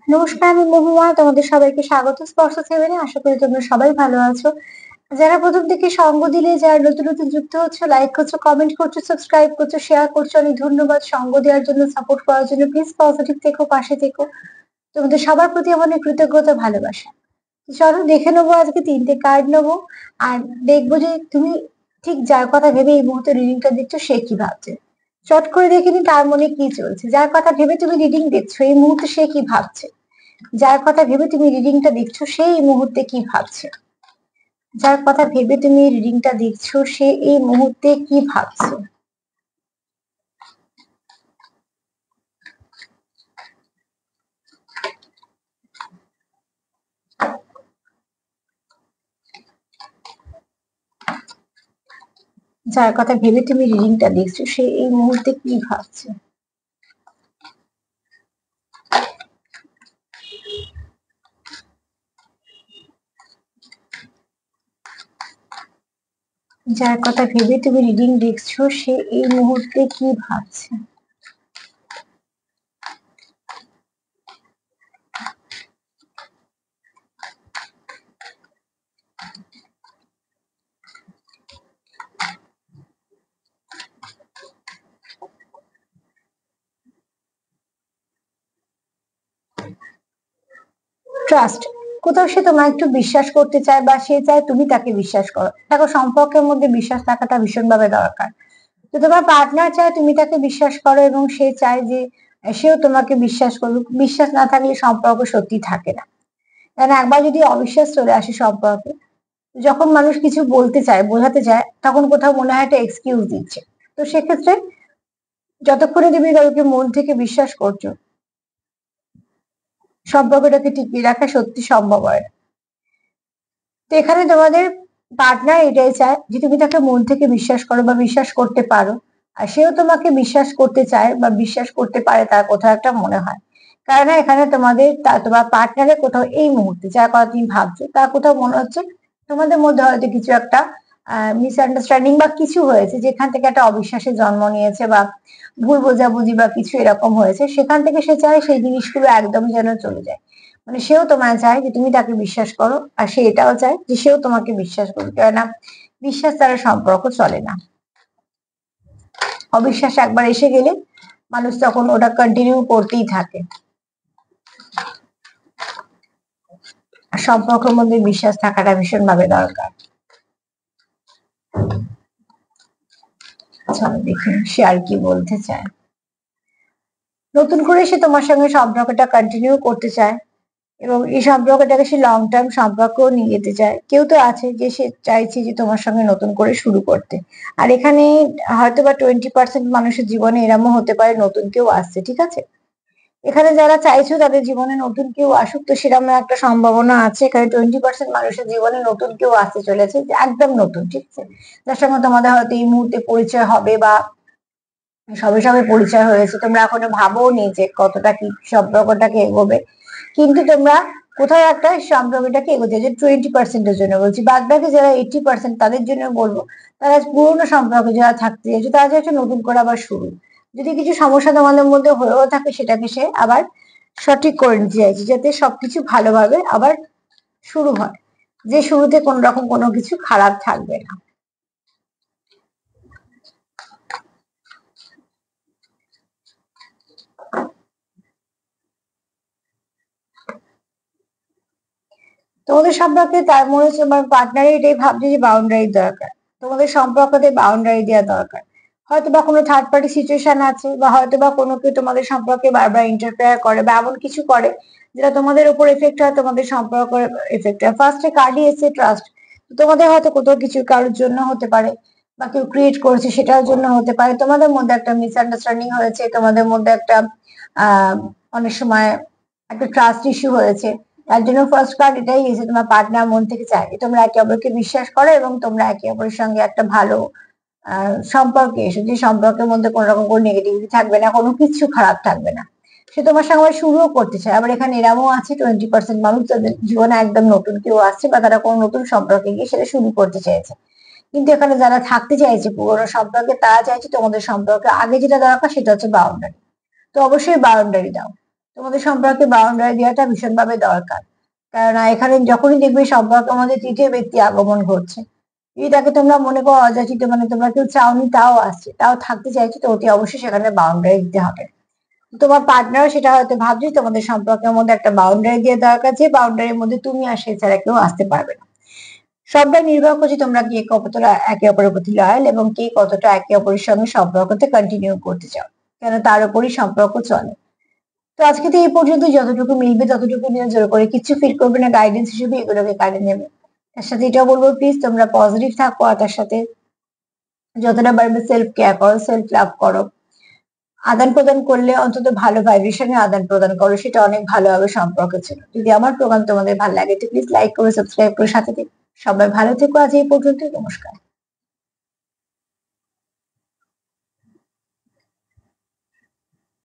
নমস্কার, আমি মহুয়া। তোমাদের সবাইকে স্বাগত স্পর্শ সেভেনে। আশা করি তোমরা সবাই ভালো আছো। যারা প্রথম থেকে সঙ্গ দিলে, যারা নতুন নতুন যুক্ত হচ্ছে, লাইক করছো, কমেন্ট করছো, সাবস্ক্রাইব করছো, শেয়ার করছো, অনেক ধন্যবাদ। সঙ্গ দেওয়ার জন্য, সাপোর্ট করার জন্য। প্লিজ পজিটিভ থেকো, পাশে থেকো। তোমাদের সবার প্রতি আমার অনেক কৃতজ্ঞতা, ভালোবাসা। তো চলো দেখে নেবো, আজকে 3টে কার্ড নেবো। আর দেখবো যে তুমি ঠিক যার কথা ভেবে এই মুহূর্তে রিডিংটা দিচ্ছ, সে কি ভাবছে। চট করে দেখে নি তার মনে কি চলছে। যার কথা ভেবে তুমি রিডিং দিচ্ছ, এই মুহূর্তে সে কি ভাবছে। যার কথা ভেবে তুমি রিডিংটা দেখছো, সে এই মুহূর্তে কি ভাবছে। যার কথা ভেবে তুমি রিডিংটা দেখছো, সে এই মুহূর্তে কি ভাবছে। যার কথা ভেবে তুমি রিডিংটা দেখছো, সে এই মুহূর্তে কি ভাবছে। যার কথা ভেবে তুমি রিডিং দেখছো, সে এই মুহূর্তে কি ভাবছে। ট্রাস্ট। কোথাও সে তোমায় একটু বিশ্বাস করতে চায়, বা সে চায় তুমি তাকে বিশ্বাস করো। দেখো, সম্পর্কের মধ্যে বিশ্বাস থাকাটা ভীষণভাবে দরকার। তো তোমার পার্টনার চায় তুমি তাকে বিশ্বাস করো, এবং সে চায় যে সেও তোমাকে বিশ্বাস করুক। বিশ্বাস না থাকলে সম্পর্ক সত্যি থাকে না। কারণ একবার যদি অবিশ্বাস চলে আসে সম্পর্কে, যখন মানুষ কিছু বলতে চায়, বোঝাতে চায়, তখন কোথাও মনে হয় একটা এক্সকিউজ দিচ্ছে। তো সেক্ষেত্রে যতক্ষণে তুমি কাউকে মন থেকে বিশ্বাস করছো, সম্পর্কটাকে টিকিয়ে রাখা সত্যি সম্ভব হয় না। তো এখানে তোমাদের পার্টনার এটাই চায় যে তুমি তাকে মন থেকে বিশ্বাস করো বা বিশ্বাস করতে পারো। আর সেও তোমাকে বিশ্বাস করতে চায় বা বিশ্বাস করতে পারে, তার কোথাও একটা মনে হয়। কারণ এখানে তোমার পার্টনারের কোথাও এই মুহূর্তে যার কথা তুমি ভাবছো, তার কোথাও মনে হচ্ছে তোমাদের মধ্যে হয়তো কিছু একটা মিসআন্ডারস্ট্যান্ডিং বা কিছু হয়েছে, যেখান থেকে একটা অবিশ্বাসের জন্ম নিয়েছে, বা ভুল বোঝাবুঝি বা কিছু এরকম হয়েছে। সেখান থেকে সে চায় সেই জিনিসগুলো একদমই যেন চলে যায়। মানে সেও তোমায় চায় যে তুমি তাকে বিশ্বাস করো, আর সে এটাও চায় যে সেও তোমাকে বিশ্বাস করবে। কেননা বিশ্বাস ছাড়া সম্পর্ক চলে না। অবিশ্বাস একবার এসে গেলে মানুষ তখন ওটা কন্টিনিউ করতেই থাকে। আর সম্পর্কের মধ্যে বিশ্বাস থাকাটা ভীষণ ভাবে দরকার। চলো দেখি সে আর কি বলতে চায়। নতুন করে সে তোমার সঙ্গে সম্পর্কটা কন্টিনিউ করতে চায়, এবং এই সম্পর্কটাকে সে লং টার্ম সম্পর্ক নিয়ে যেতে চায়। কেউ তো আছে যে সে চাইছে যে তোমার সঙ্গে নতুন করে শুরু করতে। আর এখানে হয়তো বা 20% মানুষের জীবনে এরমও হতে পারে নতুন কেউ আসছে, ঠিক আছে। এখানে যারা চাইছো তাদের জীবনে নতুন কেউ আসুক, তো সেরকম একটা সম্ভাবনা আছে। এখানে 20% মানুষের জীবনে নতুন কেউ আসতে চলেছে, যে একদম নতুন, ঠিক আছে। যার সঙ্গে তোমাদের হয়তো এই মুহূর্তে পরিচয় হবে, বা সবে সবে পরিচয় হয়েছে, তোমরা এখনো ভাবোনি যে কতটা কি সম্পর্কটাকে এগোবে। কিন্তু তোমরা কোথাও একটা সম্পর্কটাকে এগোতে, যে 20%-এর জন্য বলছি। বাদ বাকি যারা 80% তাদের জন্য বলবো, তারা পুরোনো সম্পর্কে যারা থাকতে চাইছে, তারা চাইছে নতুন করে আবার শুরু। যদি কিছু সমস্যা তোমাদের মধ্যে হয়েও থাকে, সেটাকে সে আবার সঠিক করে নিতে চাইছে, যাতে সবকিছু ভালোভাবে আবার শুরু হয়। যে শুরুতে কোন রকম কোনো কিছু খারাপ থাকবে না। তোমাদের সম্পর্কে তার মনে হচ্ছে আমার পার্টনার এটাই ভাবছে যে বাউন্ডারি দরকার। তোমাদের সম্পর্কতে বাউন্ডারি দেওয়া দরকার। হয়তো বা কোনো থার্ড পার্টি সিচুয়েশন আছে, বা হয়তো বা কোনো কেউ তোমাদের সম্পর্কে বারবার ইন্টারফেয়ার করে, বা এমন কিছু করে যেটা তোমাদের উপর এফেক্ট হয়, তোমাদের সম্পর্কের এফেক্ট হয়। ফার্স্টে কার্ডই এসে ট্রাস্ট। তোমাদের হয়তো কোথাও কিছু কারোর জন্য হতে পারে, বা কেউ ক্রিয়েট করেছে সেটার জন্য হতে পারে। তোমাদের মধ্যে একটা মিসআন্ডারস্ট্যান্ডিং হয়েছে, তোমাদের মধ্যে একটা আহ অনেক সময় একটা ট্রাস্ট ইস্যু হয়েছে। তার জন্য ফার্স্ট কার্ড এটাই এসে তোমার পার্টনার মন থেকে চায় যে তোমরা একে অপরকে বিশ্বাস করো, এবং তোমরা একে অপরের সঙ্গে একটা ভালো সম্পর্কে এসো, যে সম্পর্কের মধ্যে কোনো রকম কোনো নেগেটিভিটি থাকবে না, কোনো কিছু খারাপ থাকবে না। সে তোমার সঙ্গে আবার শুরুও করতে চায়। আবার এখানে এরামও আছে 20% মানুষ যাদের জীবনে একদম নতুন কেউ আসছে, বা তারা কোনো নতুন সম্পর্কে গিয়ে সেটা শুরু করতে চাইছে। কিন্তু এখানে যারা থাকতে চাইছে পুরোনো সম্পর্কে, তারা চাইছে তোমাদের সম্পর্কে আগে যেটা দরকার সেটা হচ্ছে বাউন্ডারি। তো অবশ্যই বাউন্ডারি দাও। তোমাদের সম্পর্কে বাউন্ডারি দেওয়াটা ভীষণভাবে দরকার। কেননা এখানে যখনই দেখবে সম্পর্কের মধ্যে তৃতীয় ব্যক্তি আগমন ঘটছে, যদি তাকে তোমরা মনে করো অযাচিত, মানে তোমরা কেউ চাওনি তাও আসছে, তাও থাকতে চাইছো, তো অতি অবশ্যই সেখানে বাউন্ডারি দিতে হবে। তোমার পার্টনার সেটা হয়তো ভাবছে তোমাদের সম্পর্কের মধ্যে একটা বাউন্ডারি দিয়ে দরকার, যে বাউন্ডারির মধ্যে তুমি আর সে ছাড়া কেউ আসতে পারবে না। সবটাই নির্ভর করছে তোমরা কে কতটা একে অপরের প্রতি লয়াল এবং কে কতটা একে অপরের সঙ্গে সম্পর্কতে কন্টিনিউ করতে চাও, কেন তার উপরই সম্পর্ক চলে। তো আজকে তো এই পর্যন্ত, যতটুকু মিলবে ততটুকু নিয়ে জোর করে কিছু ফিল করবে না, গাইডেন্স হিসেবে এগুলোকে কাটে নেবে। তার সাথে এটাও বলবো প্লিজ তোমরা পজিটিভ থাকো, আর তার সাথে যতটা পারবে সেলফ কেয়ার করো, সেলফ লাভ করো। আদান প্রদান করলে অন্তত ভালো ভাইব্রেশনে আদান প্রদান করো, সেটা অনেক ভালো হবে সম্পর্ক ছিল। যদি আমার প্রোগ্রাম তোমাদের ভালো লাগে তো প্লিজ লাইক করো, সাবস্ক্রাইব করে সাথে থেকো। সবাই ভালো থেকো, আজ এই পর্যন্ত, নমস্কার।